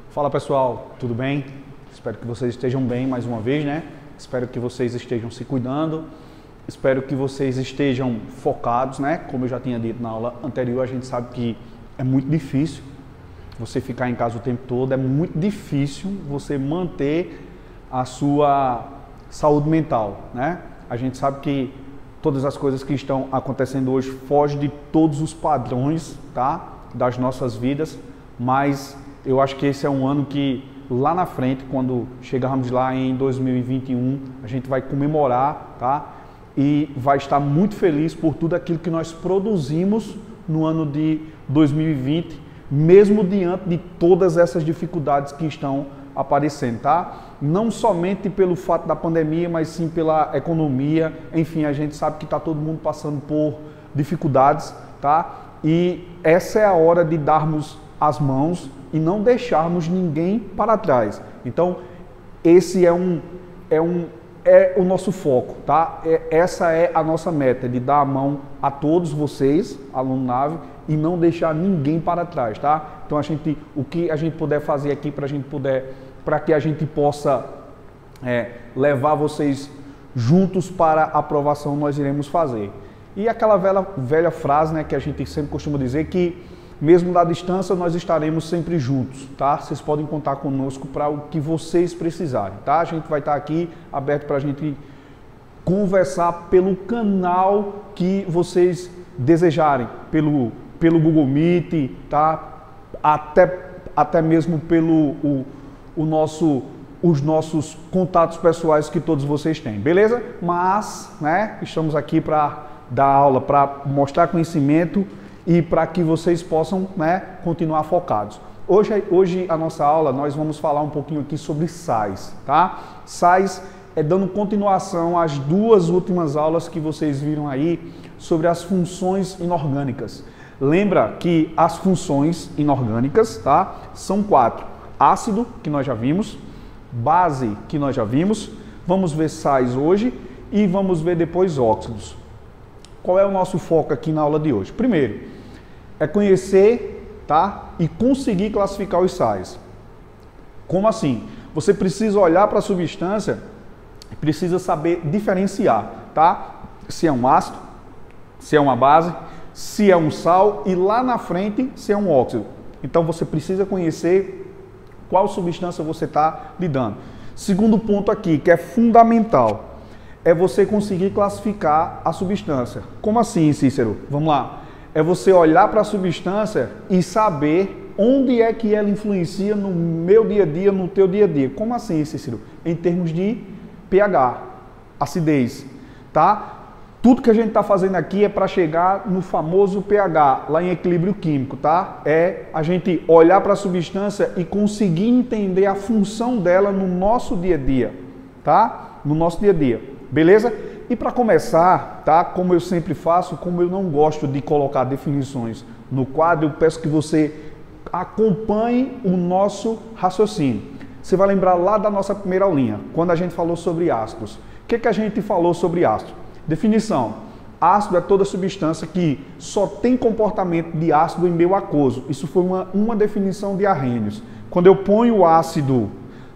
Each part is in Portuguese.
Fala pessoal, tudo bem? Espero que vocês estejam bem mais uma vez, né? Espero que vocês estejam se cuidando, espero que vocês estejam focados, né? Como eu já tinha dito na aula anterior, a gente sabe que é muito difícil você ficar em casa o tempo todo, é muito difícil você manter a sua saúde mental, né? A gente sabe que todas as coisas que estão acontecendo hoje fogem de todos os padrões, tá? Das nossas vidas, mas eu acho que esse é um ano que lá na frente, quando chegarmos lá em 2021, a gente vai comemorar, tá? E vai estar muito feliz por tudo aquilo que nós produzimos no ano de 2020, mesmo diante de todas essas dificuldades que estão aparecendo, tá? Não somente pelo fato da pandemia, mas sim pela economia, enfim, a gente sabe que está todo mundo passando por dificuldades, tá? E essa é a hora de darmos as mãos e não deixarmos ninguém para trás. Então, esse é o nosso foco, tá? Essa é a nossa meta, de dar a mão a todos vocês, aluno Nave, e não deixar ninguém para trás, tá? Então, o que a gente puder fazer aqui para que a gente possa levar vocês juntos para a aprovação, nós iremos fazer. E aquela velha frase, né, que a gente sempre costuma dizer, que mesmo da distância nós estaremos sempre juntos, tá? Vocês podem contar conosco para o que vocês precisarem, tá? A gente vai estar aqui aberto para a gente conversar pelo canal que vocês desejarem, pelo Google Meet, tá? Até mesmo pelo os nossos contatos pessoais que todos vocês têm, beleza? Mas, né, estamos aqui para dar aula, para mostrar conhecimento e para que vocês possam, né, continuar focados. Hoje a nossa aula, nós vamos falar um pouquinho aqui sobre sais, tá? Sais é dando continuação às duas últimas aulas que vocês viram aí sobre as funções inorgânicas. Lembra que as funções inorgânicas, tá, são 4. Ácido, que nós já vimos, base, que nós já vimos, vamos ver sais hoje e vamos ver depois óxidos. Qual é o nosso foco aqui na aula de hoje? Primeiro, é conhecer, tá, e conseguir classificar os sais. Como assim? Você precisa olhar para a substância, precisa saber diferenciar, tá? Se é um ácido, se é uma base, se é um sal e lá na frente se é um óxido. Então você precisa conhecer qual substância você está lidando. Segundo ponto aqui, que é fundamental, é você conseguir classificar a substância. Como assim, Cícero? Vamos lá. É você olhar para a substância e saber onde é que ela influencia no meu dia a dia, no teu dia a dia. Como assim, Cícero? Em termos de pH, acidez, tá? Tudo que a gente está fazendo aqui é para chegar no famoso pH, lá em equilíbrio químico, tá? É a gente olhar para a substância e conseguir entender a função dela no nosso dia a dia, tá? No nosso dia a dia. Beleza? E para começar, tá? Como eu sempre faço, como eu não gosto de colocar definições no quadro, eu peço que você acompanhe o nosso raciocínio. Você vai lembrar lá da nossa primeira aulinha, quando a gente falou sobre ácidos. O que a gente falou sobre ácido? Definição. Ácido é toda substância que só tem comportamento de ácido em meio aquoso. Isso foi uma definição de Arrhenius. Quando eu ponho o ácido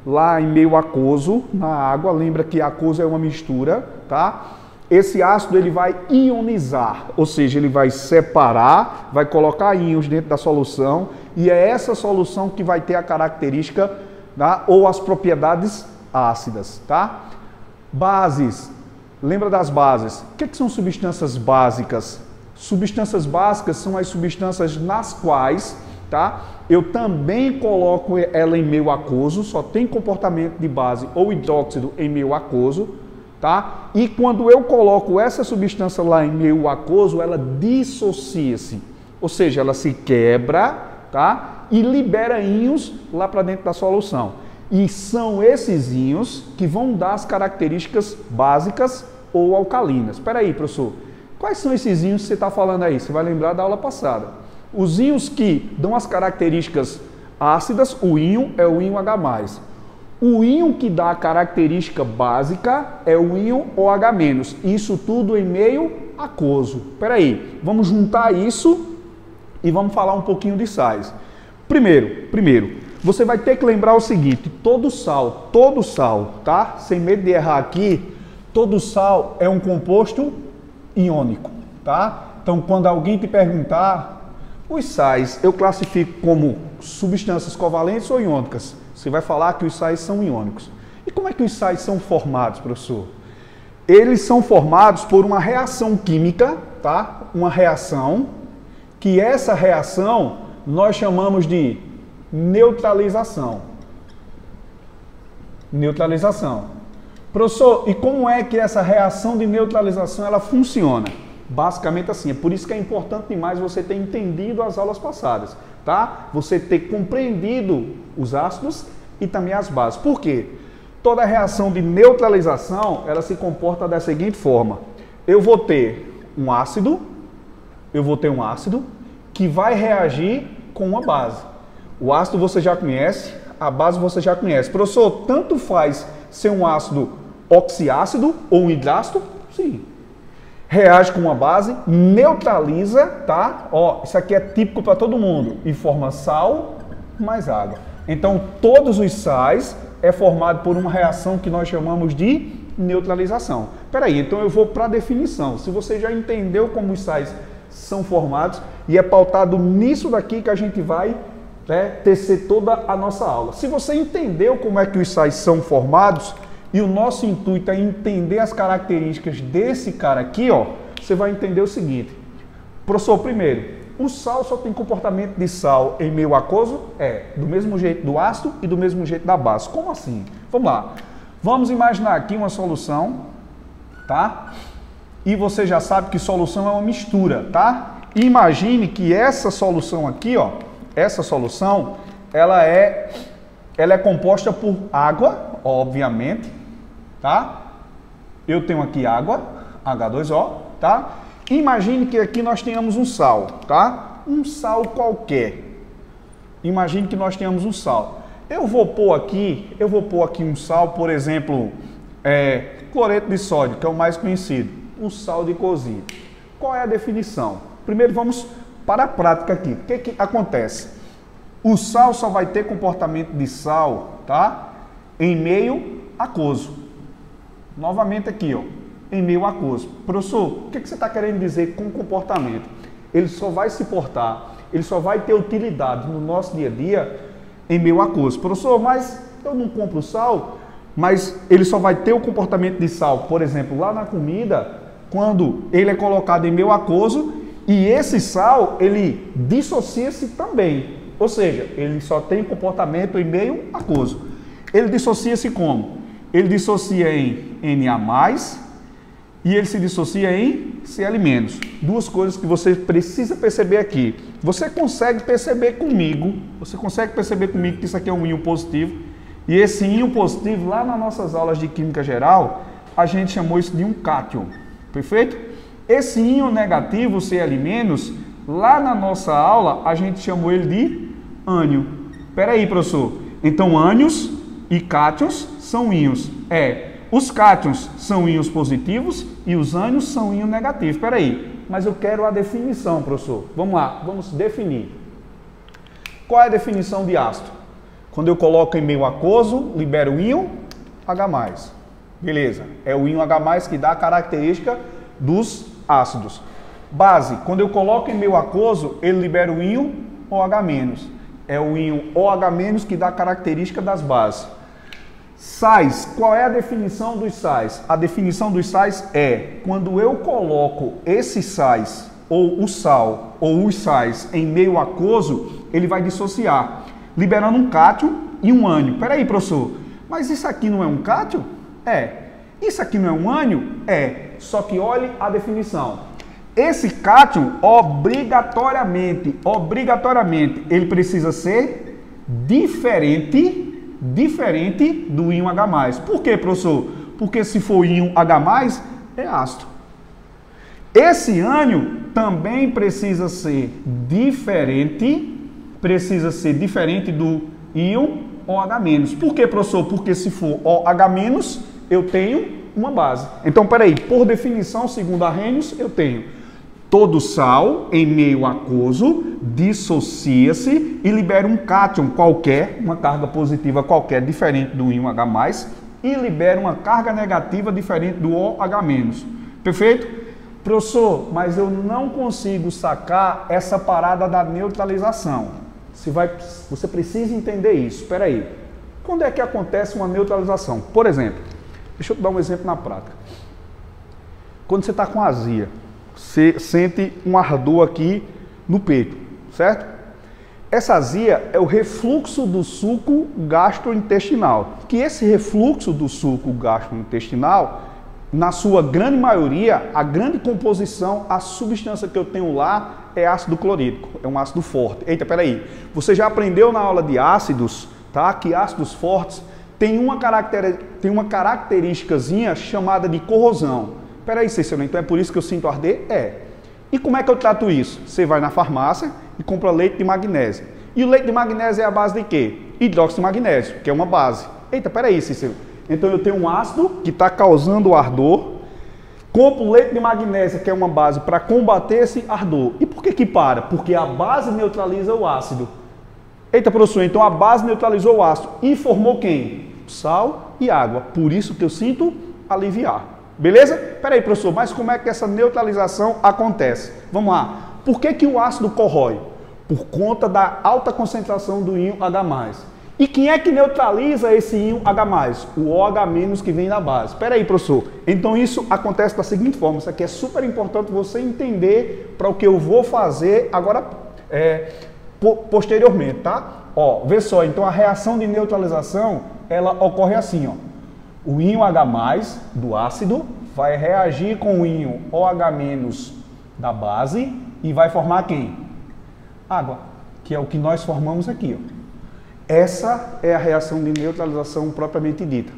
lá em meio aquoso, na água, lembra que aquoso é uma mistura, tá? Esse ácido ele vai ionizar, ou seja, ele vai separar, vai colocar íons dentro da solução e é essa solução que vai ter a característica, tá? Ou as propriedades ácidas, tá? Bases, lembra das bases? O que são substâncias básicas? Substâncias básicas são as substâncias nas quais, tá, eu também coloco ela em meio aquoso, só tem comportamento de base ou hidróxido em meio aquoso, tá? E quando eu coloco essa substância lá em meio aquoso, ela dissocia-se, ou seja, ela se quebra, tá? E libera íons lá para dentro da solução. E são esses íons que vão dar as características básicas ou alcalinas. Espera aí, professor, quais são esses íons que você está falando aí? Você vai lembrar da aula passada. Os íons que dão as características ácidas, o íon é o íon H+. O íon que dá a característica básica é o íon OH-. Isso tudo em meio aquoso. Espera aí, vamos juntar isso e vamos falar um pouquinho de sais. Primeiro, Você vai ter que lembrar o seguinte, todo sal, tá? Sem medo de errar aqui, todo sal é um composto iônico, tá? Então, quando alguém te perguntar, os sais eu classifico como substâncias covalentes ou iônicas? Você vai falar que os sais são iônicos. E como é que os sais são formados, professor? Eles são formados por uma reação química, tá? Uma reação, que essa reação nós chamamos de neutralização. Neutralização. Professor, e como é que essa reação de neutralização ela funciona? Basicamente assim, é por isso que é importante demais você ter entendido as aulas passadas, tá? Você ter compreendido os ácidos e também as bases. Por quê? Toda reação de neutralização, ela se comporta da seguinte forma. Eu vou ter um ácido que vai reagir com uma base. O ácido você já conhece, a base você já conhece. Professor, tanto faz ser um ácido oxiácido ou um hidrácido? Sim. Reage com uma base, neutraliza, tá? Ó, isso aqui é típico para todo mundo. E forma sal mais água. Então, todos os sais é formado por uma reação que nós chamamos de neutralização. Espera aí, então eu vou para a definição. Se você já entendeu como os sais são formados, e é pautado nisso daqui que a gente vai tecer toda a nossa aula. Se você entendeu como é que os sais são formados, e o nosso intuito é entender as características desse cara aqui, ó, você vai entender o seguinte. Professor, primeiro, o sal só tem comportamento de sal em meio aquoso? É, do mesmo jeito do ácido e do mesmo jeito da base. Como assim? Vamos lá. Vamos imaginar aqui uma solução, tá? E você já sabe que solução é uma mistura, tá? Imagine que essa solução aqui, ó, essa solução, ela é composta por água, obviamente, tá? Eu tenho aqui água, H2O, tá? Imagine que aqui nós tenhamos um sal, tá? Um sal qualquer. Imagine que nós tenhamos um sal. Eu vou pôr aqui um sal, por exemplo, cloreto de sódio, que é o mais conhecido, um sal de cozinha. Qual é a definição? Primeiro vamos para a prática aqui. O que acontece? O sal só vai ter comportamento de sal, tá? Em meio aquoso. Novamente aqui, ó, em meio aquoso. Professor, o que você está querendo dizer com comportamento? Ele só vai se portar, ele só vai ter utilidade no nosso dia a dia em meio aquoso. Professor, mas eu não compro sal, mas ele só vai ter o comportamento de sal, por exemplo, lá na comida, quando ele é colocado em meio aquoso e esse sal, ele dissocia-se também. Ou seja, ele só tem comportamento em meio aquoso. Ele dissocia-se como? Ele dissocia em Na+, e ele se dissocia em Cl-. Duas coisas que você precisa perceber aqui. Você consegue perceber comigo que isso aqui é um íon positivo, e esse íon positivo, lá nas nossas aulas de Química Geral, a gente chamou isso de um cátion, perfeito? Esse íon negativo, Cl-, lá na nossa aula, a gente chamou ele de ânion. Espera aí, professor. Então, ânions e cátions são íons. Os cátions são íons positivos e os ânions são íons negativos. Espera aí, mas eu quero a definição, professor. Vamos lá, vamos definir. Qual é a definição de ácido? Quando eu coloco em meio aquoso, libero o íon H+. Beleza, é o íon H+, que dá a característica dos ácidos. Base, quando eu coloco em meio aquoso, ele libera o íon OH-. É o íon OH- que dá a característica das bases. Sais, qual é a definição dos sais? A definição dos sais é quando eu coloco esses sais, ou o sal, ou os sais em meio aquoso, ele vai dissociar, liberando um cátion e um ânion. Peraí, professor, mas isso aqui não é um cátion? Isso aqui não é um ânion? Só que olhe a definição. Esse cátion, obrigatoriamente, ele precisa ser diferente do íon H+. Por quê, professor? Porque se for íon H+, é ácido. Esse ânion também precisa ser diferente do íon OH-. Por quê, professor? Porque se for OH-, eu tenho uma base. Então, peraí, por definição, segundo Arrhenius, eu tenho Todo sal em meio aquoso dissocia-se e libera um cátion qualquer, uma carga positiva qualquer diferente do íon H+, e libera uma carga negativa diferente do OH-. Perfeito? Professor, mas eu não consigo sacar essa parada da neutralização. Você precisa entender isso. Espera aí. Quando é que acontece uma neutralização? Por exemplo, deixa eu te dar um exemplo na prática. Quando você está com azia, você sente um ardor aqui no peito, certo? Essa azia é o refluxo do suco gastrointestinal. Que esse refluxo do suco gastrointestinal, na sua grande maioria, a grande composição, a substância que eu tenho lá é ácido clorídrico, é um ácido forte. Eita, peraí, você já aprendeu na aula de ácidos, tá? Que ácidos fortes têm uma característicazinha chamada de corrosão. Peraí, Cícero, então é por isso que eu sinto arder? É. E como é que eu trato isso? Você vai na farmácia e compra leite de magnésio. E o leite de magnésio é a base de quê? Hidróxido de magnésio, que é uma base. Eita, peraí, Cícero. Então eu tenho um ácido que está causando ardor, compro leite de magnésio, que é uma base, para combater esse ardor. E por que que para? Porque a base neutraliza o ácido. Eita, professor, então a base neutralizou o ácido e formou quem? Sal e água. Por isso que eu sinto aliviar. Beleza? Peraí, professor, mas como é que essa neutralização acontece? Vamos lá. Por que que o ácido corrói? Por conta da alta concentração do íon H+. E quem é que neutraliza esse íon H+? O OH- que vem da base. Peraí, professor. Então isso acontece da seguinte forma. Isso aqui é super importante você entender para o que eu vou fazer agora posteriormente, tá? Ó, vê só. Então a reação de neutralização, ela ocorre assim, ó. O íon H+ do ácido vai reagir com o íon OH- da base e vai formar quem? Água, que é o que nós formamos aqui, ó. Essa é a reação de neutralização propriamente dita.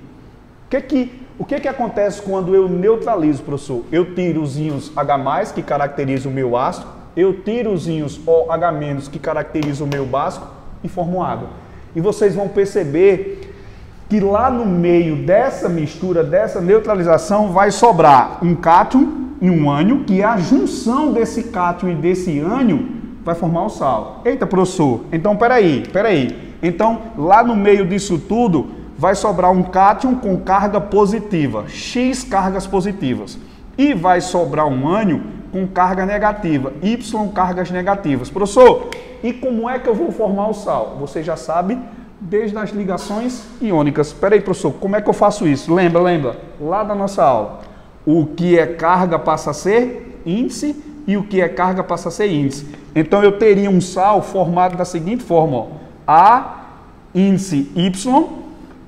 O que que acontece quando eu neutralizo, professor? Eu tiro os íons H+, que caracterizam o meu ácido, eu tiro os íons OH-, que caracterizam o meu básico, e formo água. E vocês vão perceber que lá no meio dessa mistura, dessa neutralização, vai sobrar um cátion e um ânion, que é a junção desse cátion e desse ânion vai formar o sal. Eita, professor, então peraí. Então, lá no meio disso tudo, vai sobrar um cátion com carga positiva, X cargas positivas. E vai sobrar um ânion com carga negativa, Y cargas negativas. Professor, e como é que eu vou formar o sal? Você já sabe, desde as ligações iônicas. Espera aí, professor, como é que eu faço isso? Lembra, lá da nossa aula. O que é carga passa a ser índice e o que é carga passa a ser índice. Então eu teria um sal formado da seguinte forma, ó. A índice Y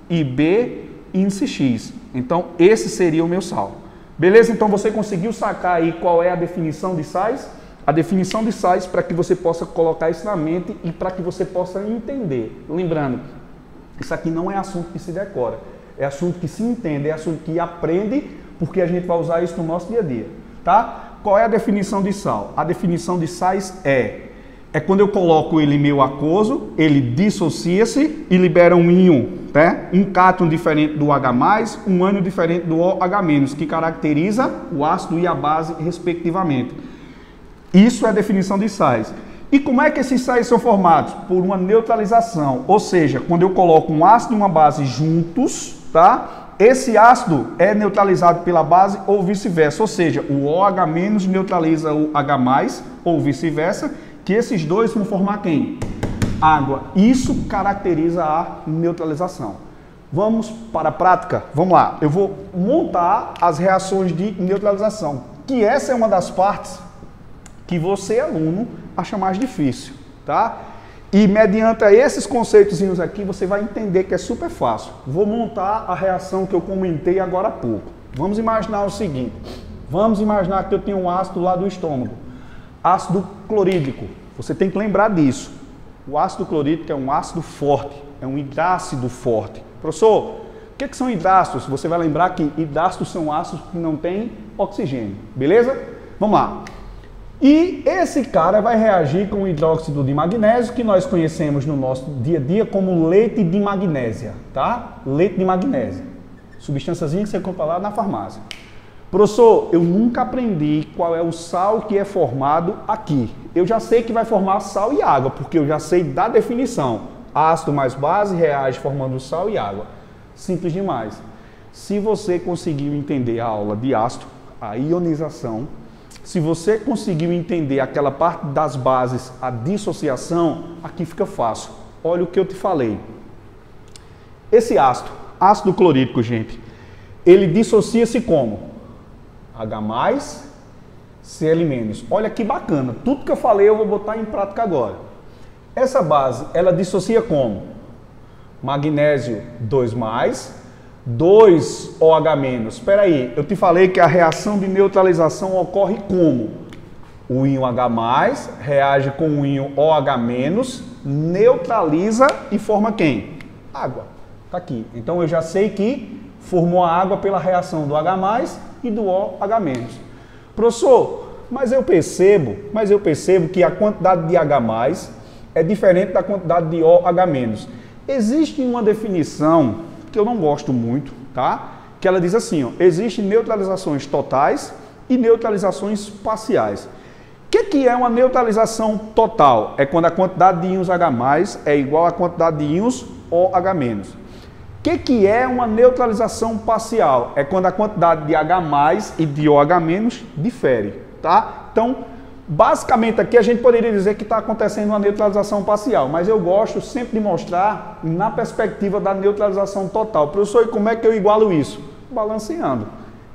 e B índice X. Então esse seria o meu sal. Beleza? Então você conseguiu sacar aí qual é a definição de sais? A definição de sais para que você possa colocar isso na mente e para que você possa entender. Lembrando, isso aqui não é assunto que se decora, é assunto que se entende, é assunto que aprende, porque a gente vai usar isso no nosso dia a dia, tá? Qual é a definição de sal? A definição de sais é quando eu coloco ele em meio aquoso, ele dissocia-se e libera um íon, né? Um cátion diferente do H+, um ânion diferente do OH-, que caracteriza o ácido e a base respectivamente. Isso é a definição de sais. E como é que esses sais são formados? Por uma neutralização, ou seja, quando eu coloco um ácido e uma base juntos, tá? Esse ácido é neutralizado pela base ou vice-versa, ou seja, o OH- neutraliza o H+, ou vice-versa, que esses dois vão formar quem? Água. Isso caracteriza a neutralização. Vamos para a prática? Vamos lá. Eu vou montar as reações de neutralização, que essa é uma das partes que você, aluno, acha mais difícil, tá? E mediante esses conceitozinhos aqui, você vai entender que é super fácil. Vou montar a reação que eu comentei agora há pouco. Vamos imaginar o seguinte. Vamos imaginar que eu tenho um ácido lá do estômago. Ácido clorídrico. Você tem que lembrar disso. O ácido clorídrico é um ácido forte, é um hidrácido forte. Professor, o que são hidrácidos? Você vai lembrar que hidrácidos são ácidos que não têm oxigênio. Beleza? Vamos lá. E esse cara vai reagir com o hidróxido de magnésio, que nós conhecemos no nosso dia a dia como leite de magnésia, tá? Leite de magnésia. Substânciazinha que você compra lá na farmácia. Professor, eu nunca aprendi qual é o sal que é formado aqui. Eu já sei que vai formar sal e água, porque eu já sei da definição. Ácido mais base reage formando sal e água. Simples demais. Se você conseguiu entender a aula de ácido, a ionização, se você conseguiu entender aquela parte das bases, a dissociação, aqui fica fácil. Olha o que eu te falei. Esse ácido clorídrico, gente, ele dissocia-se como? H+, Cl-. Olha que bacana. Tudo que eu falei eu vou botar em prática agora. Essa base, ela dissocia como? Magnésio 2+, 2OH-. Espera aí, eu te falei que a reação de neutralização ocorre como? O íon H+, reage com o íon OH-, neutraliza e forma quem? Água. Tá aqui. Então eu já sei que formou a água pela reação do H+ e do OH-. Professor, mas eu percebo que a quantidade de H+ é diferente da quantidade de OH-. Existe uma definição que eu não gosto muito, tá? Que ela diz assim, ó, existem neutralizações totais e neutralizações parciais. O que é uma neutralização total? É quando a quantidade de íons H+ é igual à quantidade de íons OH-. O que é uma neutralização parcial? É quando a quantidade de H+ e de OH- difere, tá? Então, basicamente aqui a gente poderia dizer que está acontecendo uma neutralização parcial, mas eu gosto sempre de mostrar na perspectiva da neutralização total. Professor, e como é que eu igualo isso? Balanceando,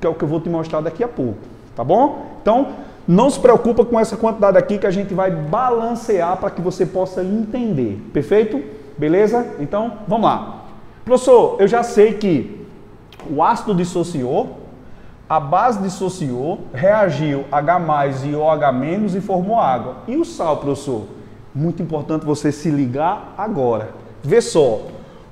que é o que eu vou te mostrar daqui a pouco, tá bom? Então, não se preocupa com essa quantidade aqui que a gente vai balancear para que você possa entender, perfeito? Beleza? Então, vamos lá. Professor, eu já sei que o ácido dissociou, a base dissociou, reagiu H+ e OH- e formou água. E o sal, professor? Muito importante você se ligar agora. Vê só,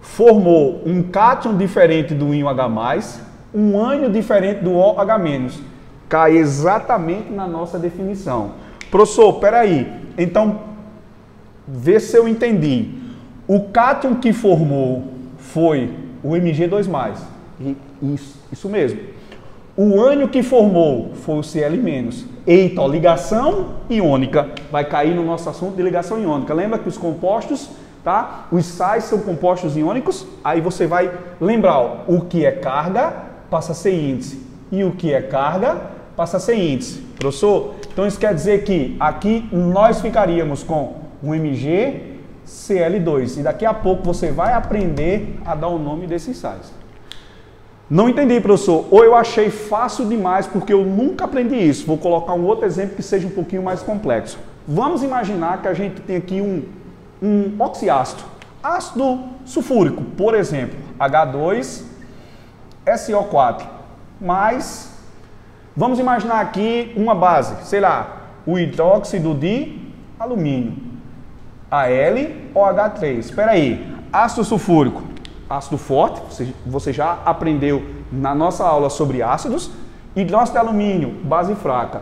formou um cátion diferente do íon H+, um ânion diferente do OH-. Cai exatamente na nossa definição. Professor, peraí, então, vê se eu entendi. O cátion que formou foi o Mg2+. Isso mesmo. O ânion que formou foi o Cl-. Eita, ó, ligação iônica. Vai cair no nosso assunto de ligação iônica. Lembra que os compostos, tá? Os sais são compostos iônicos. Aí você vai lembrar, ó, o que é carga passa a ser índice. E o que é carga passa a ser índice. Professor, então isso quer dizer que aqui nós ficaríamos com o MgCl2. E daqui a pouco você vai aprender a dar o nome desses sais. Não entendi, professor. Ou eu achei fácil demais porque eu nunca aprendi isso. Vou colocar um outro exemplo que seja um pouquinho mais complexo. Vamos imaginar que a gente tem aqui um oxiácido. Ácido sulfúrico, por exemplo, H2SO4. Mas, vamos imaginar aqui uma base, sei lá, o hidróxido de alumínio. AlOH3. Espera aí, ácido sulfúrico, ácido forte, você já aprendeu na nossa aula sobre ácidos. Hidróxido de alumínio, base fraca.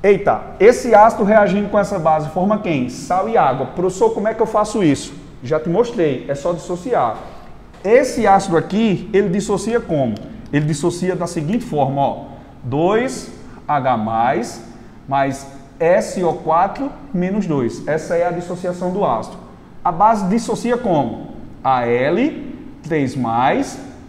Eita, esse ácido reagindo com essa base forma quem? Sal e água. Professor, como é que eu faço isso? Já te mostrei, é só dissociar. Esse ácido aqui, ele dissocia como? Ele dissocia da seguinte forma, ó, 2H+, mais SO4 menos 2. Essa é a dissociação do ácido. A base dissocia como? Al3+,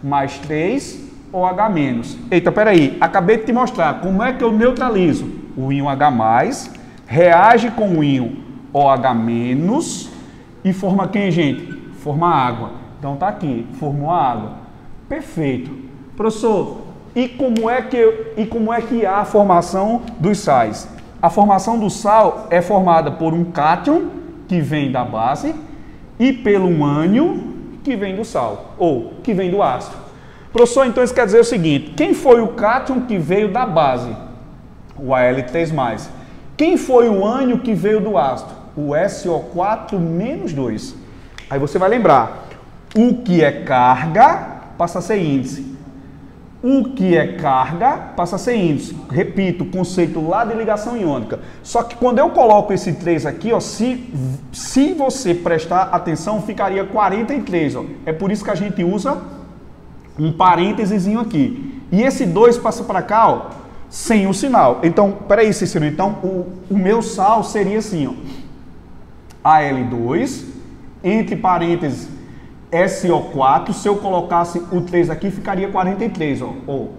mais 3OH-. Eita, peraí, acabei de te mostrar como é que eu neutralizo. O íon H+, reage com o íon OH- e forma quem, gente? Forma água. Então tá aqui, formou a água. Perfeito. Professor, e como é que há a formação dos sais? A formação do sal é formada por um cátion, que vem da base, e pelo ânion, que vem do sal, ou que vem do ácido. Professor, então isso quer dizer o seguinte, quem foi o cátion que veio da base? O Al3+. Quem foi o ânion que veio do ácido? O SO4 menos 2. Aí você vai lembrar, o que é carga passa a ser índice. O que é carga passa a ser índice. Repito, o conceito lá de ligação iônica. Só que quando eu coloco esse 3 aqui, ó, se você prestar atenção, ficaria 43. Ó. É por isso que a gente usa um parênteses aqui. E esse 2 passa para cá, ó. sem o sinal. Então, peraí, Cícero, então o meu sal seria assim, ó, Al2, entre parênteses, SO4, se eu colocasse o 3 aqui, ficaria 43, ó.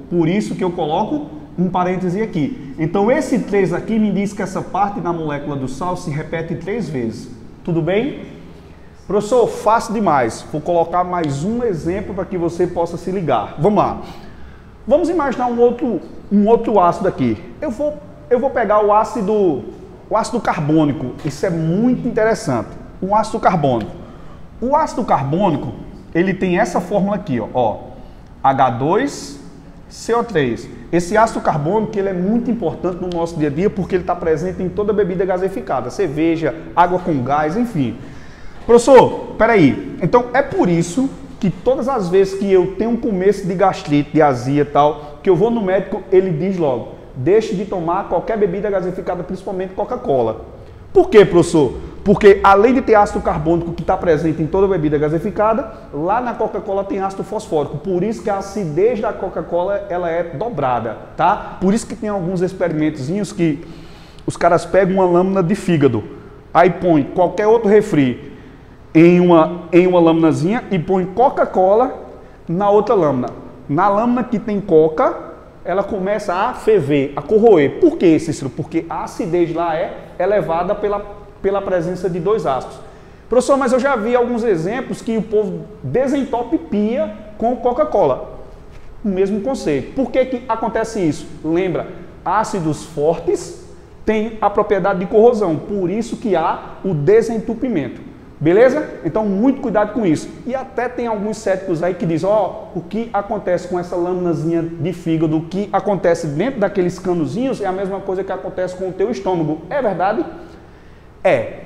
Por isso que eu coloco um parêntese aqui. Então, esse 3 aqui me diz que essa parte da molécula do sal se repete 3 vezes. Tudo bem? Professor, fácil demais. Vou colocar mais um exemplo para que você possa se ligar. Vamos lá. Vamos imaginar um outro ácido aqui. Eu vou pegar o ácido carbônico. Isso é muito interessante. Um ácido carbônico. O ácido carbônico, ele tem essa fórmula aqui, ó, H2CO3. Esse ácido carbônico, ele é muito importante no nosso dia a dia porque ele está presente em toda bebida gaseificada, cerveja, água com gás, enfim. Professor, peraí, então é por isso que todas as vezes que eu tenho um começo de gastrite, de azia e tal, que eu vou no médico, ele diz logo, deixe de tomar qualquer bebida gaseificada, principalmente Coca-Cola. Por quê, professor? Porque além de ter ácido carbônico que está presente em toda bebida gaseificada, lá na Coca-Cola tem ácido fosfórico. Por isso que a acidez da Coca-Cola ela é dobrada, tá? Por isso que tem alguns experimentozinhos que os caras pegam uma lâmina de fígado, aí põe qualquer outro refri em uma lâminazinha e põe Coca-Cola na outra lâmina. Na lâmina que tem Coca, ela começa a ferver, a corroer. Por quê, Cícero? Porque a acidez lá é elevada pela presença de dois ácidos. Professor, mas eu já vi alguns exemplos que o povo desentope pia com Coca-Cola. O mesmo conceito. Por que acontece isso? Lembra, ácidos fortes têm a propriedade de corrosão, por isso que há o desentupimento. Beleza? Então, muito cuidado com isso. E até tem alguns céticos aí que dizem, o que acontece com essa lâminazinha de fígado, o que acontece dentro daqueles canozinhos é a mesma coisa que acontece com o teu estômago. É verdade? É.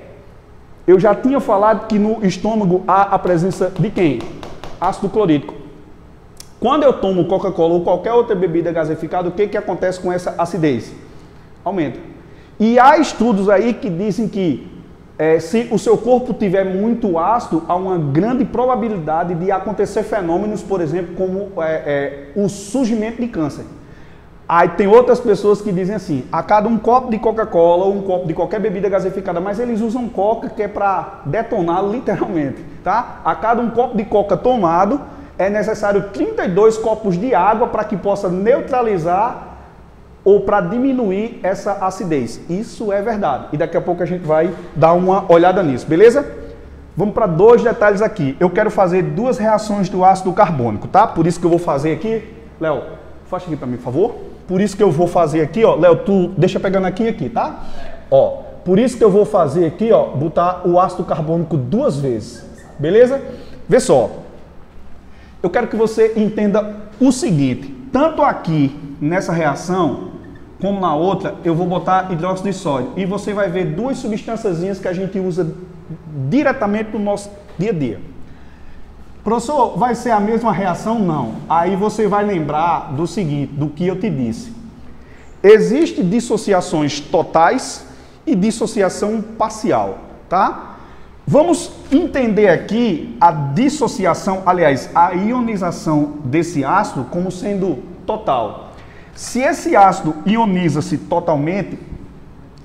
Eu já tinha falado que no estômago há a presença de quem? Ácido clorídrico. Quando eu tomo Coca-Cola ou qualquer outra bebida gaseificada, o que acontece com essa acidez? Aumenta. E há estudos aí que dizem que se o seu corpo tiver muito ácido, há uma grande probabilidade de acontecer fenômenos, por exemplo, como o surgimento de câncer. Aí tem outras pessoas que dizem assim, a cada um copo de Coca-Cola ou um copo de qualquer bebida gaseificada, mas eles usam Coca que é para detonar literalmente, tá? A cada um copo de Coca tomado, é necessário 32 copos de água para que possa neutralizar ou para diminuir essa acidez. Isso é verdade. E daqui a pouco a gente vai dar uma olhada nisso, beleza? Vamos para dois detalhes aqui. Eu quero fazer duas reações do ácido carbônico, tá? Por isso que eu vou fazer aqui... Léo, faz aqui para mim, por favor. Por isso que eu vou fazer aqui, ó. Léo, tu deixa pegando aqui, tá? Ó, por isso que eu vou fazer aqui, ó, botar o ácido carbônico duas vezes. Beleza? Vê só. Eu quero que você entenda o seguinte. Tanto aqui, nessa reação... como na outra, eu vou botar hidróxido de sódio. E você vai ver duas substânciazinhas que a gente usa diretamente no nosso dia a dia. Professor, vai ser a mesma reação? Não. Aí você vai lembrar do seguinte, do que eu te disse. Existem dissociações totais e dissociação parcial, tá? Vamos entender aqui a dissociação, aliás, a ionização desse ácido como sendo total. Se esse ácido ioniza-se totalmente,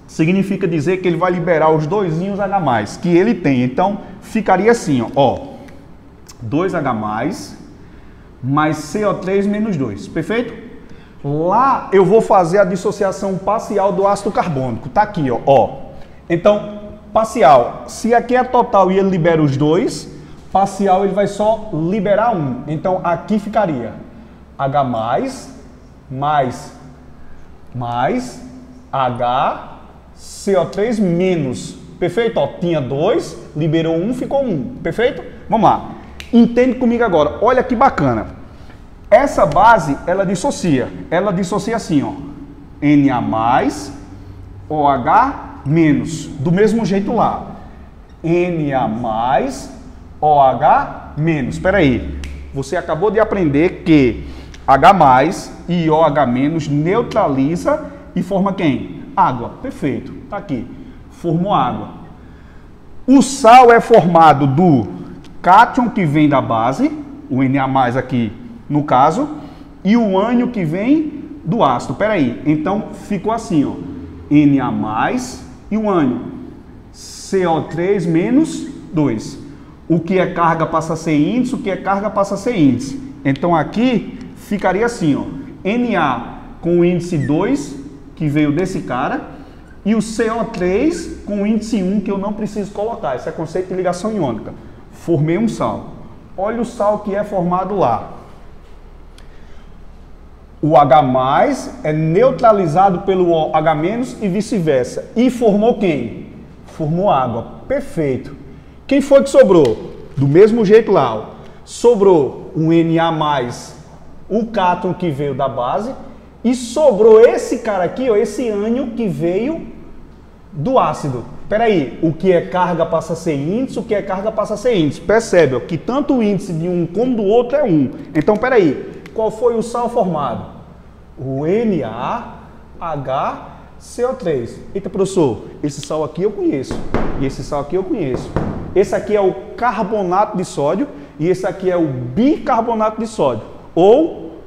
significa dizer que ele vai liberar os doisinhos H+, que ele tem. Então, ficaria assim, ó, 2H+, mais CO3 menos 2, perfeito? Lá eu vou fazer a dissociação parcial do ácido carbônico, tá aqui, ó. Então, parcial, se aqui é total e ele libera os dois, parcial ele vai só liberar um. Então, aqui ficaria H+, mais H, CO3 menos, perfeito? Ó, tinha 2, liberou 1, ficou 1, perfeito? Vamos lá, entende comigo agora, olha que bacana. Essa base, ela dissocia assim, ó, Na+, OH-, do mesmo jeito lá, Na+, OH-, espera aí, você acabou de aprender que H+, e OH- neutraliza e forma quem? Água. Perfeito. Tá aqui. Formou água. O sal é formado do cátion que vem da base, o Na+ aqui no caso, e o ânion que vem do ácido. Espera aí, então ficou assim, ó, Na e o ânion, CO3 menos 2. O que é carga passa a ser índice, o que é carga passa a ser índice. Então aqui ficaria assim, ó, Na com o índice 2, que veio desse cara, e o CO3 com o índice 1, que eu não preciso colocar. Esse é conceito de ligação iônica. Formei um sal. Olha o sal que é formado lá. O H+, é neutralizado pelo OH- e vice-versa. E formou quem? Formou água. Perfeito. Quem foi que sobrou? Do mesmo jeito lá, ó. Sobrou um Na+, o cátion que veio da base, e sobrou esse cara aqui, ó, esse ânion que veio do ácido. Espera aí, o que é carga passa a ser índice, o que é carga passa a ser índice. Percebe, ó, que tanto o índice de um como do outro é 1. Então, espera aí, qual foi o sal formado? O NaHCO3. Eita, professor, esse sal aqui eu conheço, e esse sal aqui eu conheço. Esse aqui é o carbonato de sódio, e esse aqui é o bicarbonato de sódio, ou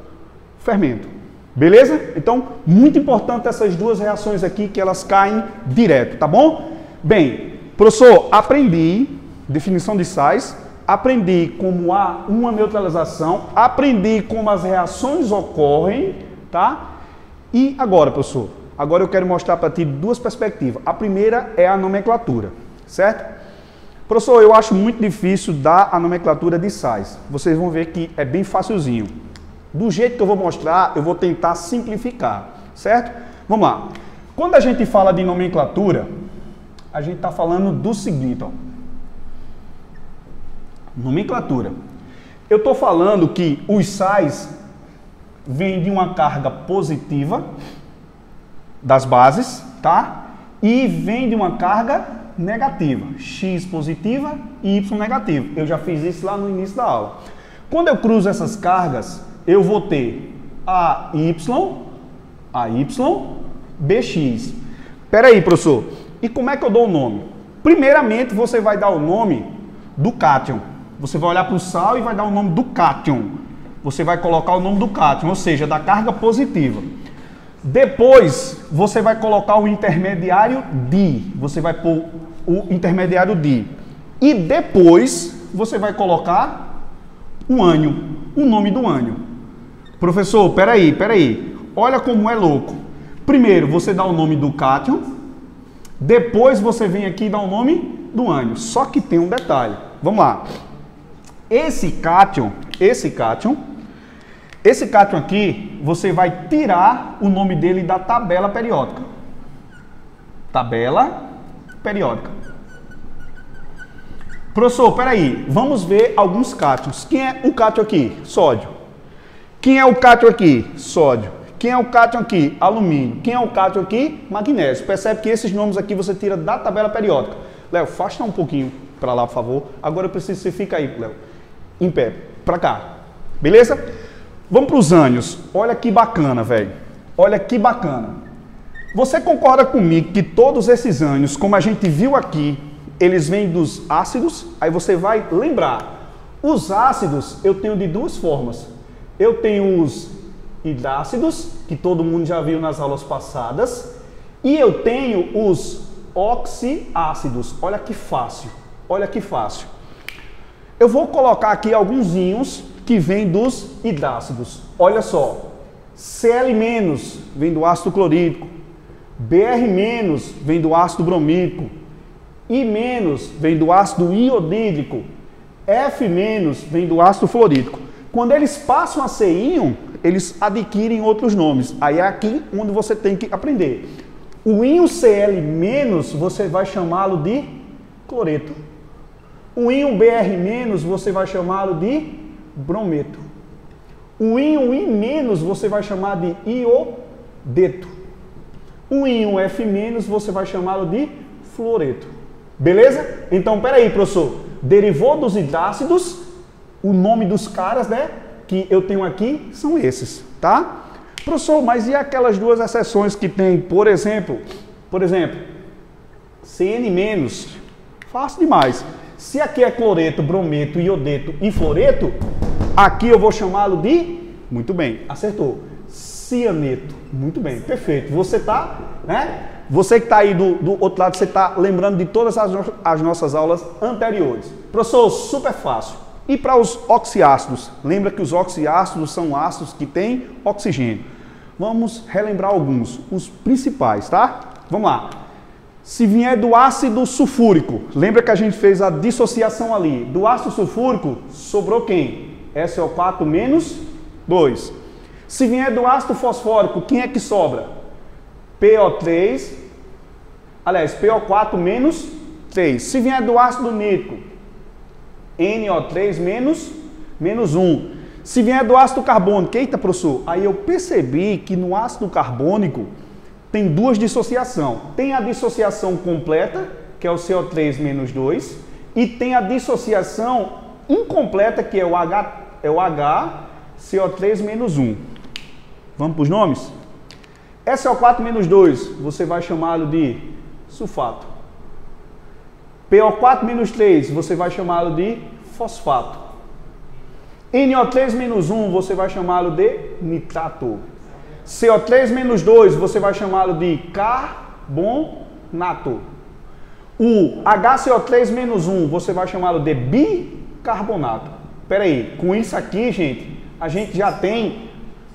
fermento. Beleza? Então, muito importante essas duas reações aqui, que elas caem direto, tá bom? Bem, professor, aprendi definição de sais, aprendi como há uma neutralização, aprendi como as reações ocorrem, tá? E agora, professor, agora eu quero mostrar para ti duas perspectivas. A primeira é a nomenclatura, certo? Professor, eu acho muito difícil dar a nomenclatura de sais. Vocês vão ver que é bem facilzinho. Do jeito que eu vou mostrar, eu vou tentar simplificar, certo? Vamos lá. Quando a gente fala de nomenclatura, a gente está falando do seguinte, ó. Nomenclatura. Eu estou falando que os sais vêm de uma carga positiva das bases, tá? E vem de uma carga negativa, X positiva e Y negativa. Eu já fiz isso lá no início da aula. Quando eu cruzo essas cargas, eu vou ter AY, BX. Espera aí, professor. E como é que eu dou o nome? Primeiramente, você vai dar o nome do cátion. Você vai olhar para o sal e vai dar o nome do cátion. Você vai colocar o nome do cátion, ou seja, da carga positiva. Depois, você vai colocar o intermediário di. Você vai pôr o intermediário di. E depois, você vai colocar o ânion, o nome do ânion. Professor, peraí. Olha como é louco. Primeiro, você dá o nome do cátion. Depois, você vem aqui e dá o nome do ânion. Só que tem um detalhe. Vamos lá. Esse cátion aqui, você vai tirar o nome dele da tabela periódica. Tabela periódica. Professor, peraí, vamos ver alguns cátions. Quem é o cátion aqui? Sódio. Quem é o cátion aqui? Sódio. Quem é o cátion aqui? Alumínio. Quem é o cátion aqui? Magnésio. Percebe que esses nomes aqui você tira da tabela periódica. Léo, afasta um pouquinho para lá, por favor. Agora eu preciso que você fique aí, Léo. Em pé. Para cá. Beleza? Vamos para os ânions. Olha que bacana, velho. Olha que bacana. Você concorda comigo que todos esses ânions, como a gente viu aqui, eles vêm dos ácidos? Aí você vai lembrar. Os ácidos eu tenho de duas formas. Eu tenho os hidrácidos, que todo mundo já viu nas aulas passadas. E eu tenho os oxiácidos. Olha que fácil. Olha que fácil. Eu vou colocar aqui alguns íons que vêm dos hidrácidos. Olha só, Cl- vem do ácido clorídrico, Br- vem do ácido bromídrico, I- vem do ácido iodídrico, F- vem do ácido fluorídrico. Quando eles passam a ser íon, eles adquirem outros nomes. Aí é aqui onde você tem que aprender. O íon Cl- você vai chamá-lo de cloreto. O íon Br- você vai chamá-lo de brometo. O íon I- você vai chamar de iodeto. O íon F- você vai chamá-lo de fluoreto. Beleza? Então, peraí, professor. Derivou dos hidrácidos, o nome dos caras, né, que eu tenho aqui são esses, tá? Professor, mas e aquelas duas exceções que tem, por exemplo, Cn-? Fácil demais. Se aqui é cloreto, brometo, iodeto e fluoreto, aqui eu vou chamá-lo de... Muito bem, acertou. cianeto. Muito bem, perfeito. Você tá, né? Você que está aí do outro lado, você está lembrando de todas as nossas aulas anteriores. Professor, super fácil. E para os oxiácidos? Lembra que os oxiácidos são ácidos que têm oxigênio. Vamos relembrar alguns, os principais, tá? Vamos lá. Se vier do ácido sulfúrico, lembra que a gente fez a dissociação ali. Do ácido sulfúrico, sobrou quem? SO4 menos 2. Se vier do ácido fosfórico, quem é que sobra? PO3, aliás, PO4 menos 3. Se vier do ácido nítrico, NO3 menos 1. Se vier do ácido carbônico, eita, professor, aí eu percebi que no ácido carbônico tem duas dissociações. Tem a dissociação completa, que é o CO3 menos 2, e tem a dissociação incompleta, que é o HCO3 menos 1. Vamos para os nomes? SO4 menos 2, você vai chamá-lo de sulfato. PO4 menos 3, você vai chamá-lo de fosfato. NO3 menos 1, você vai chamá-lo de nitrato. CO3 menos 2, você vai chamá-lo de carbonato. O HCO3 menos 1, você vai chamá-lo de bicarbonato. Espera aí, com isso aqui, gente, a gente já tem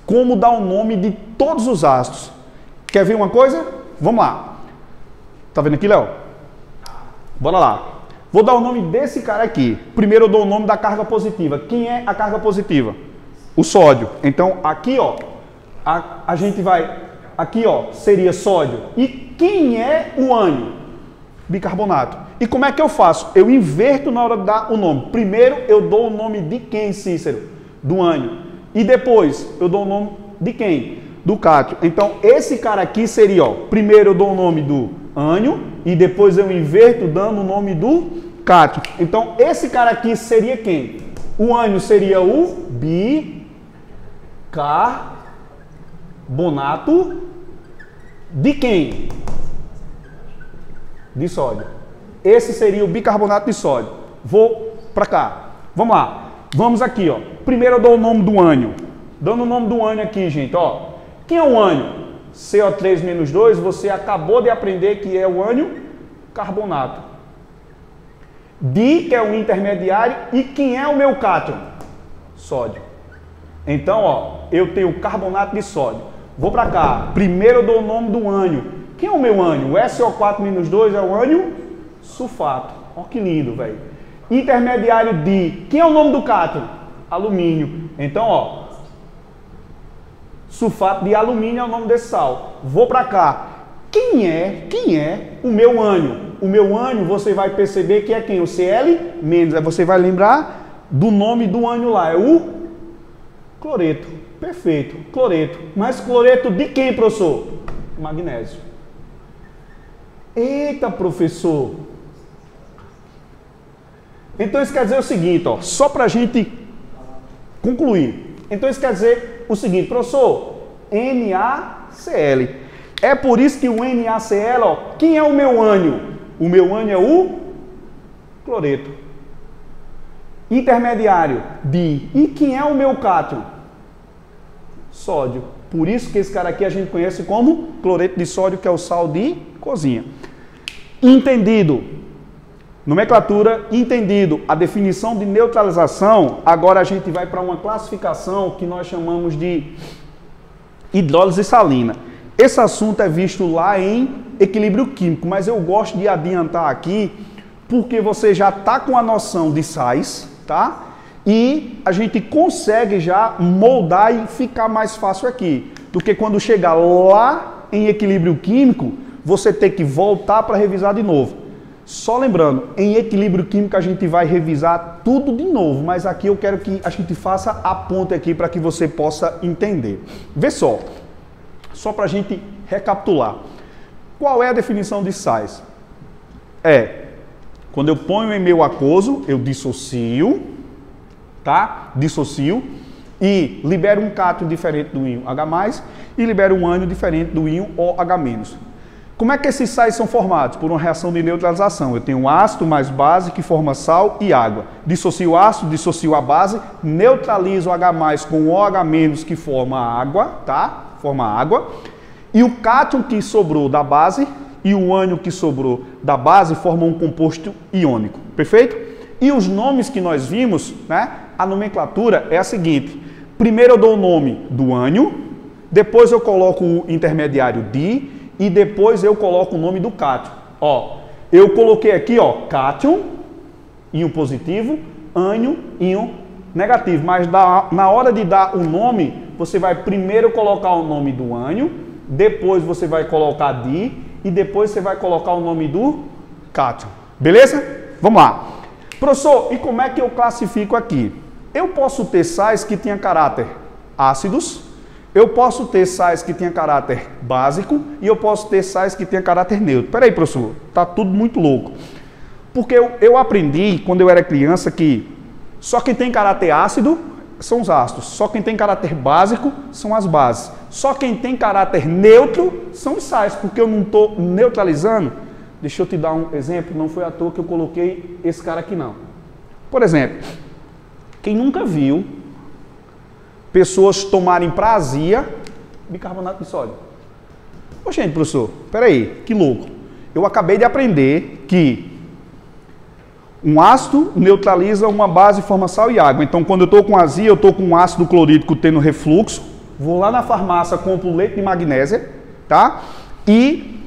como dar o nome de todos os ácidos. Quer ver uma coisa? Vamos lá. Tá vendo aqui, Léo? Bora lá. Vou dar o nome desse cara aqui. Primeiro eu dou o nome da carga positiva. Quem é a carga positiva? O sódio. Então, aqui, ó, a gente vai... Aqui, ó, seria sódio. E quem é o ânion? Bicarbonato. E como é que eu faço? Eu inverto na hora de dar o nome. Primeiro eu dou o nome de quem, Cícero? Do ânion. E depois eu dou o nome de quem? Do cátio. Então, esse cara aqui seria, ó, primeiro eu dou o nome do ânion e depois eu inverto dando o nome do cátio. Então, esse cara aqui seria quem? O ânion seria o bicarbonato de quem? De sódio. Esse seria o bicarbonato de sódio. Vou para cá. Vamos lá. Vamos aqui, ó. Primeiro eu dou o nome do ânion. Dando o nome do ânion aqui, gente, ó. Quem é o ânion? CO3 menos 2, você acabou de aprender que é o ânion carbonato. Di, que é o intermediário, e quem é o meu cátion? Sódio. Então, ó, eu tenho carbonato de sódio. Vou para cá. Primeiro eu dou o nome do ânion. Quem é o meu ânion? O SO4 menos 2 é o ânion sulfato. Ó que lindo, velho. Intermediário Di. Quem é o nome do cátion? Alumínio. Então, ó, sulfato de alumínio é o nome desse sal. Vou para cá. Quem é o meu ânion? O meu ânion, você vai perceber que é quem? O Cl-. Aí você vai lembrar do nome do ânion lá. É o cloreto. Perfeito. Cloreto. Mas cloreto de quem, professor? Magnésio. Eita, professor. Então isso quer dizer o seguinte, ó, só para a gente concluir. Então isso quer dizer o seguinte, professor, NaCl. É por isso que o NaCl, ó, quem é o meu ânion? O meu ânion é o cloreto. Intermediário, Di. E quem é o meu cátion? Sódio. Por isso que esse cara aqui a gente conhece como cloreto de sódio, que é o sal de cozinha. Entendido? Nomenclatura, entendido a definição de neutralização, agora a gente vai para uma classificação que nós chamamos de hidrólise salina. Esse assunto é visto lá em equilíbrio químico, mas eu gosto de adiantar aqui, porque você já está com a noção de sais, tá? E a gente consegue já moldar e ficar mais fácil aqui, do que quando chegar lá em equilíbrio químico, você ter que voltar para revisar de novo. Só lembrando, em equilíbrio químico a gente vai revisar tudo de novo, mas aqui eu quero que a gente faça a ponte aqui para que você possa entender. Vê só para a gente recapitular. Qual é a definição de sais? Quando eu ponho em meu aquoso, eu dissocio, tá? Dissocio e libero um cátion diferente do íon H+, e libero um ânion diferente do íon OH-. Como é que esses sais são formados? Por uma reação de neutralização. Eu tenho um ácido mais base que forma sal e água. Dissocio o ácido, dissocio a base, neutralizo o H+ com o OH- que forma água, tá? forma água, e o cátion que sobrou da base e o ânion que sobrou da base formam um composto iônico, perfeito? E os nomes que nós vimos, né, a nomenclatura é a seguinte: primeiro eu dou o nome do ânion, depois eu coloco o intermediário di e depois eu coloco o nome do cátion. Ó, eu coloquei aqui, ó, cátion, íon positivo, ânion, íon negativo, mas na hora de dar o nome, você vai primeiro colocar o nome do ânion, depois você vai colocar di e depois você vai colocar o nome do cátion. Beleza? Vamos lá. Professor, e como é que eu classifico aqui? Eu posso ter sais que tenham caráter ácidos, eu posso ter sais que tenham caráter básico e eu posso ter sais que tenham caráter neutro. Peraí, professor, tá tudo muito louco. Porque eu aprendi, quando eu era criança, que só quem tem caráter ácido são os ácidos, só quem tem caráter básico são as bases, só quem tem caráter neutro são os sais, porque eu não estou neutralizando. Deixa eu te dar um exemplo, não foi à toa que eu coloquei esse cara aqui não. Por exemplo, quem nunca viu pessoas tomarem para azia bicarbonato de sódio? Ô, gente, professor, peraí, que louco. Eu acabei de aprender que um ácido neutraliza uma base e forma sal e água. Então, quando eu estou com azia, eu estou com um ácido clorídrico tendo refluxo, vou lá na farmácia, compro leite de magnésia, tá? E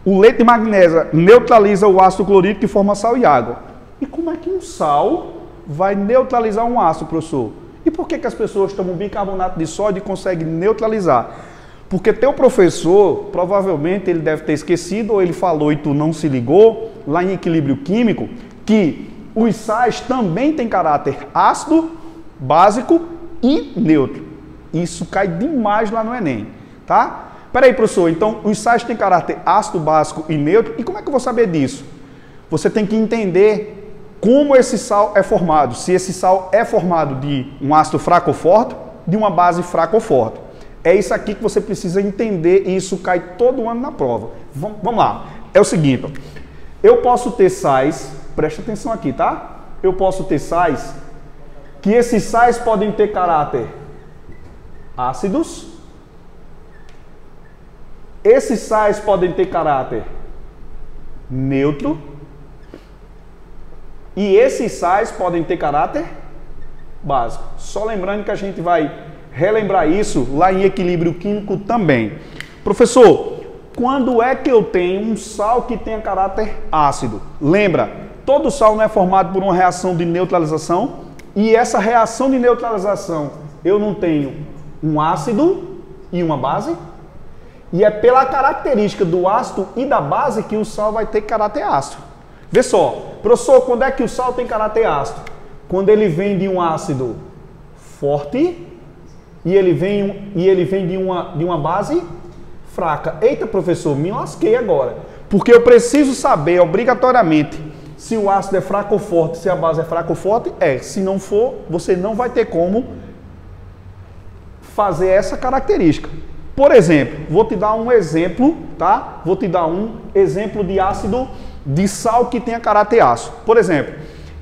o leite de magnésia neutraliza o ácido clorídrico e forma sal e água. E como é que um sal vai neutralizar um ácido, professor? E por que as pessoas tomam bicarbonato de sódio e conseguem neutralizar? Porque teu professor, provavelmente, ele deve ter esquecido, ou ele falou e tu não se ligou, lá em equilíbrio químico, que os sais também têm caráter ácido, básico e neutro. Isso cai demais lá no Enem, tá? Peraí, professor, então os sais têm caráter ácido, básico e neutro, e como é que eu vou saber disso? Você tem que entender como esse sal é formado, se esse sal é formado de um ácido fraco ou forte, de uma base fraca ou forte. É isso aqui que você precisa entender e isso cai todo ano na prova. Vamos lá, é o seguinte, ó. Eu posso ter sais, presta atenção aqui, tá? Eu posso ter sais, que esses sais podem ter caráter ácidos, esses sais podem ter caráter neutro, e esses sais podem ter caráter básico. Só lembrando que a gente vai relembrar isso lá em equilíbrio químico também. Professor, quando é que eu tenho um sal que tenha caráter ácido? Lembra, todo sal não é formado por uma reação de neutralização, e essa reação de neutralização eu não tenho um ácido e uma base, e é pela característica do ácido e da base que o sal vai ter caráter ácido. Vê só, professor, quando é que o sal tem caráter ácido? Quando ele vem de um ácido forte e ele vem de uma base fraca. Eita, professor, me lasquei agora. Porque eu preciso saber obrigatoriamente se o ácido é fraco ou forte, se a base é fraca ou forte. Se não for, você não vai ter como fazer essa característica. Por exemplo, vou te dar um exemplo, tá? Vou te dar um exemplo de ácido de sal que tenha caráter ácido. Por exemplo,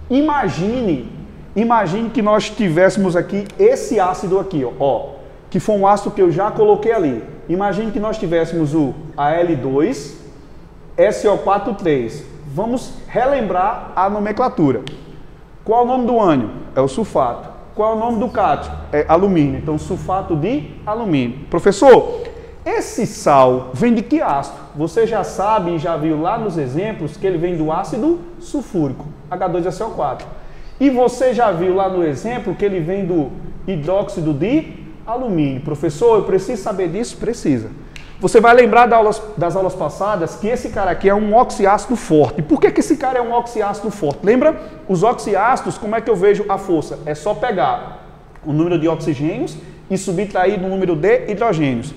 imagine que nós tivéssemos aqui esse ácido aqui, ó, que foi um ácido que eu já coloquei ali. Imagine que nós tivéssemos o Al2, SO4,3. Vamos relembrar a nomenclatura. Qual é o nome do ânion? É o sulfato. Qual é o nome do cátion? É alumínio. Então, sulfato de alumínio. Professor, esse sal vem de que ácido? Você já sabe e já viu lá nos exemplos que ele vem do ácido sulfúrico, H2SO4. E você já viu lá no exemplo que ele vem do hidróxido de alumínio. Professor, eu preciso saber disso? Precisa. Você vai lembrar das aulas passadas que esse cara aqui é um oxiácido forte. Por que esse cara é um oxiácido forte? Lembra? Os oxiácidos, como é que eu vejo a força? É só pegar o número de oxigênios e subtrair do número de hidrogênios.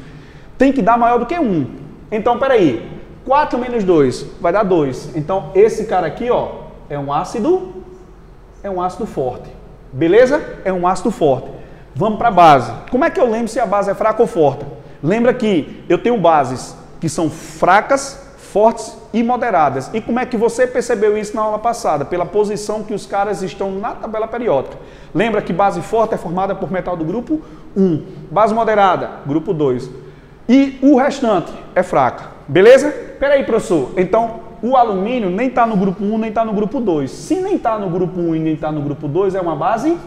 Tem que dar maior do que 1. Então, peraí. 4 menos 2 vai dar 2. Então, esse cara aqui, ó, é um ácido forte. Beleza? É um ácido forte. Vamos para a base. Como é que eu lembro se a base é fraca ou forte? Lembra que eu tenho bases que são fracas, fortes e moderadas. E como é que você percebeu isso na aula passada? Pela posição que os caras estão na tabela periódica. Lembra que base forte é formada por metal do grupo 1. Base moderada, grupo 2. e o restante é fraca. Beleza? Espera aí, professor. Então, o alumínio nem está no grupo 1, nem está no grupo 2. Se nem está no grupo 1 e nem está no grupo 2, é uma base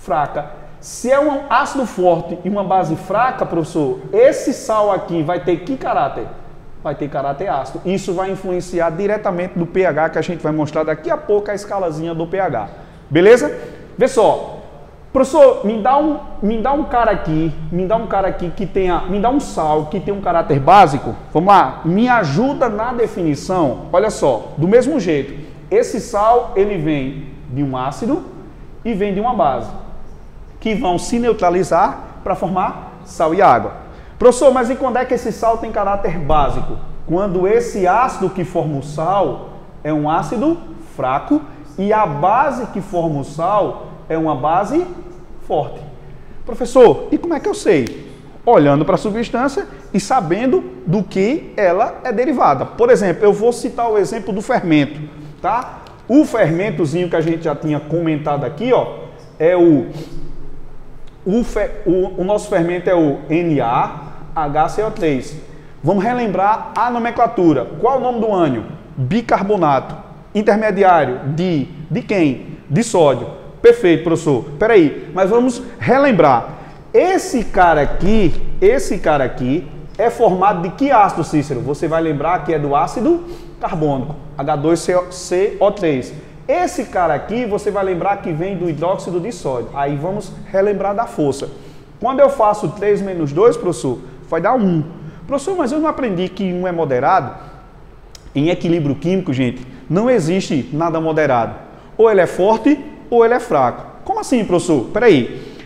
fraca. Se é um ácido forte e uma base fraca, professor, esse sal aqui vai ter que caráter? Vai ter caráter ácido. Isso vai influenciar diretamente no pH, que a gente vai mostrar daqui a pouco a escalazinha do pH. Beleza? Vê só. Professor, me dá um cara aqui que tenha, me dá um sal que tem um caráter básico. Vamos lá, me ajuda na definição. Olha só, do mesmo jeito, esse sal ele vem de um ácido e vem de uma base, que vão se neutralizar para formar sal e água. Professor, mas e quando é que esse sal tem caráter básico? Quando esse ácido que forma o sal é um ácido fraco e a base que forma o sal é uma base forte. Professor, e como é que eu sei? Olhando para a substância e sabendo do que ela é derivada. Por exemplo, eu vou citar o exemplo do fermento, tá? O fermentozinho que a gente já tinha comentado aqui, ó, é o nosso fermento é o NaHCO3. Vamos relembrar a nomenclatura. Qual o nome do ânion? Bicarbonato. Intermediário de quem? De sódio. Perfeito, professor. Espera aí, mas vamos relembrar. Esse cara aqui é formado de que ácido, Cícero? Você vai lembrar que é do ácido carbônico, H2CO3. Esse cara aqui, você vai lembrar que vem do hidróxido de sódio. Aí vamos relembrar da força. Quando eu faço 3 menos 2, professor, vai dar 1. Professor, mas eu não aprendi que 1 é moderado? Em equilíbrio químico, gente, não existe nada moderado. Ou ele é forte ou ele é fraco. Como assim, professor? Espera aí.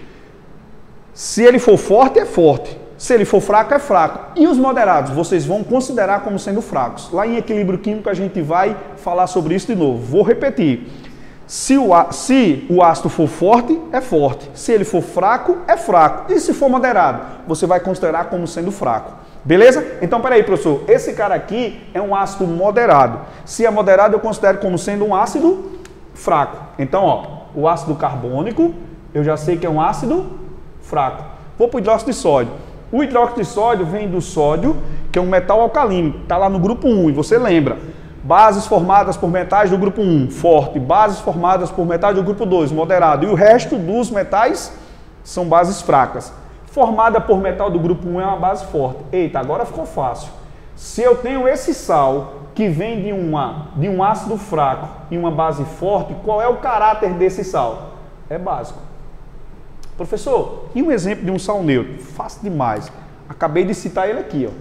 Se ele for forte, é forte. Se ele for fraco, é fraco. E os moderados, vocês vão considerar como sendo fracos. Lá em equilíbrio químico a gente vai falar sobre isso de novo. Vou repetir. Se o ácido for forte, é forte. Se ele for fraco, é fraco. E se for moderado, você vai considerar como sendo fraco. Beleza? Então, peraí, professor. Esse cara aqui é um ácido moderado. Se é moderado, eu considero como sendo um ácido fraco. Então, ó, o ácido carbônico, eu já sei que é um ácido fraco. Vou para o hidróxido de sódio. O hidróxido de sódio vem do sódio, que é um metal alcalino, está lá no grupo 1, e você lembra. Bases formadas por metais do grupo 1, forte. Bases formadas por metais do grupo 2, moderado. E o resto dos metais são bases fracas. Formada por metal do grupo 1 é uma base forte. Eita, agora ficou fácil. Se eu tenho esse sal que vem de um ácido fraco e uma base forte, qual é o caráter desse sal? É básico. Professor, e um exemplo de um sal neutro? Fácil demais. Acabei de citar ele aqui, ó.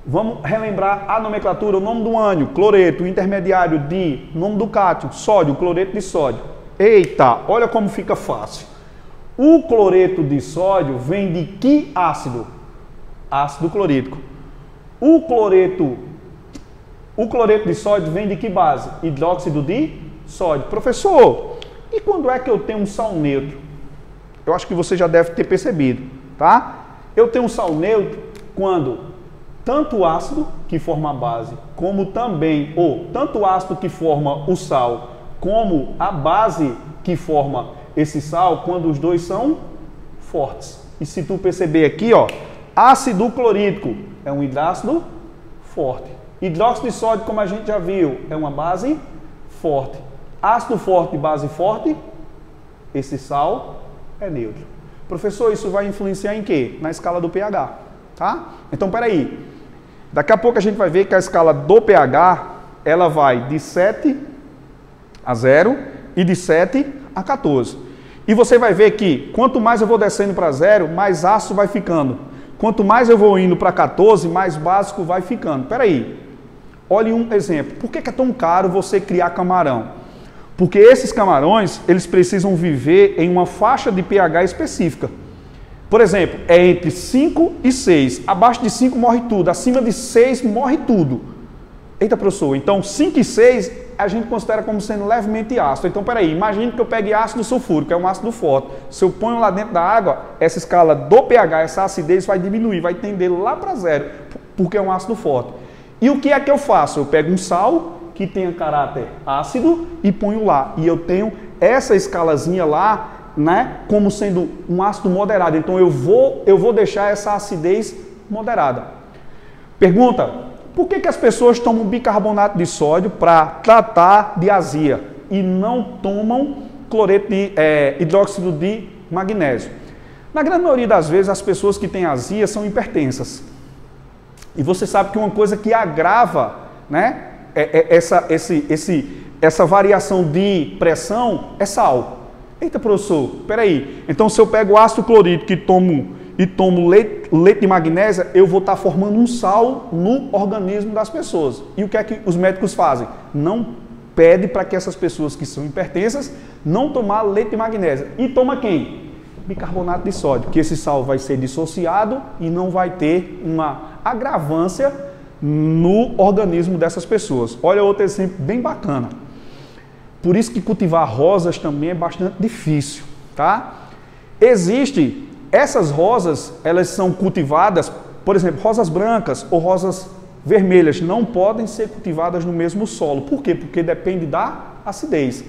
Vamos relembrar a nomenclatura, o nome do ânion, cloreto, o intermediário de, nome do cátion, sódio, cloreto de sódio. Eita, olha como fica fácil. O cloreto de sódio vem de que ácido? Ácido clorídrico. O cloreto de sódio vem de que base? Hidróxido de sódio. Professor, e quando é que eu tenho um sal neutro? Eu acho que você já deve ter percebido, tá? Eu tenho um sal neutro quando tanto o ácido que forma a base, como também, tanto o ácido que forma o sal, como a base que forma esse sal, quando os dois são fortes. E se tu perceber aqui, ó, ácido clorídrico é um hidrácido forte. Hidróxido de sódio, como a gente já viu, é uma base forte. Ácido forte e base forte, esse sal é neutro. Professor, isso vai influenciar em quê? Na escala do pH, tá? Então, peraí. Daqui a pouco a gente vai ver que a escala do pH, ela vai de 7 a 0 e de 7 a 14. E você vai ver que quanto mais eu vou descendo para 0, mais ácido vai ficando. Quanto mais eu vou indo para 14, mais básico vai ficando. Peraí. Olhe um exemplo. Por que é tão caro você criar camarão? Porque esses camarões, eles precisam viver em uma faixa de pH específica. Por exemplo, é entre 5 e 6. Abaixo de 5 morre tudo, acima de 6 morre tudo. Eita, professor, então 5 e 6 a gente considera como sendo levemente ácido. Então, peraí, imagine que eu pegue ácido sulfúrico, é um ácido forte. Se eu ponho lá dentro da água, essa escala do pH, essa acidez vai diminuir, vai tender lá para 0, porque é um ácido forte. E o que é que eu faço? Eu pego um sal que tenha caráter ácido e ponho lá. E eu tenho essa escalazinha lá né, como sendo um ácido moderado. Então eu vou deixar essa acidez moderada. Pergunta: por que as pessoas tomam bicarbonato de sódio para tratar de azia e não tomam cloreto de hidróxido de magnésio? Na grande maioria das vezes, as pessoas que têm azia são hipertensas. E você sabe que uma coisa que agrava, né, essa variação de pressão é sal. Eita, professor, peraí. Então, se eu pego o ácido clorídrico e tomo leite de magnésia, eu vou estar formando um sal no organismo das pessoas. E o que é que os médicos fazem? Não pede para que essas pessoas que são hipertensas não tomar leite de magnésia. E toma quem? Bicarbonato de sódio, que esse sal vai ser dissociado e não vai ter uma agravância no organismo dessas pessoas. Olha outro exemplo bem bacana. Por isso que cultivar rosas também é bastante difícil, tá? Essas rosas, elas são cultivadas, por exemplo, rosas brancas ou rosas vermelhas não podem ser cultivadas no mesmo solo. Por quê? Porque depende da acidez.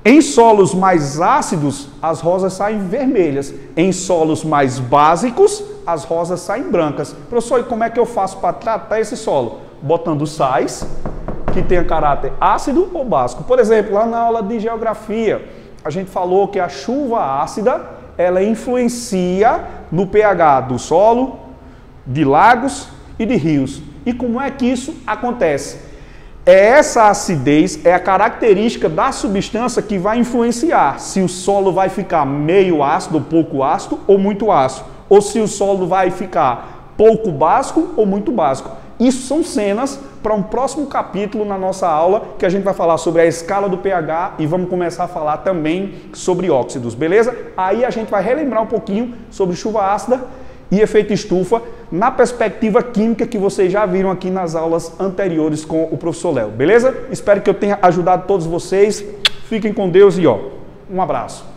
Em solos mais ácidos, as rosas saem vermelhas. Em solos mais básicos, as rosas saem brancas. Professor, e como é que eu faço para tratar esse solo? Botando sais que tenha caráter ácido ou básico. Por exemplo, lá na aula de geografia, a gente falou que a chuva ácida, ela influencia no pH do solo, de lagos e de rios. E como é que isso acontece? Essa acidez é a característica da substância que vai influenciar se o solo vai ficar meio ácido, pouco ácido ou muito ácido, ou se o solo vai ficar pouco básico ou muito básico. Isso são cenas para um próximo capítulo na nossa aula, que a gente vai falar sobre a escala do pH e vamos começar a falar também sobre óxidos, beleza? Aí a gente vai relembrar um pouquinho sobre chuva ácida e efeito estufa na perspectiva química que vocês já viram aqui nas aulas anteriores com o professor Léo, beleza? Espero que eu tenha ajudado todos vocês. Fiquem com Deus e um abraço.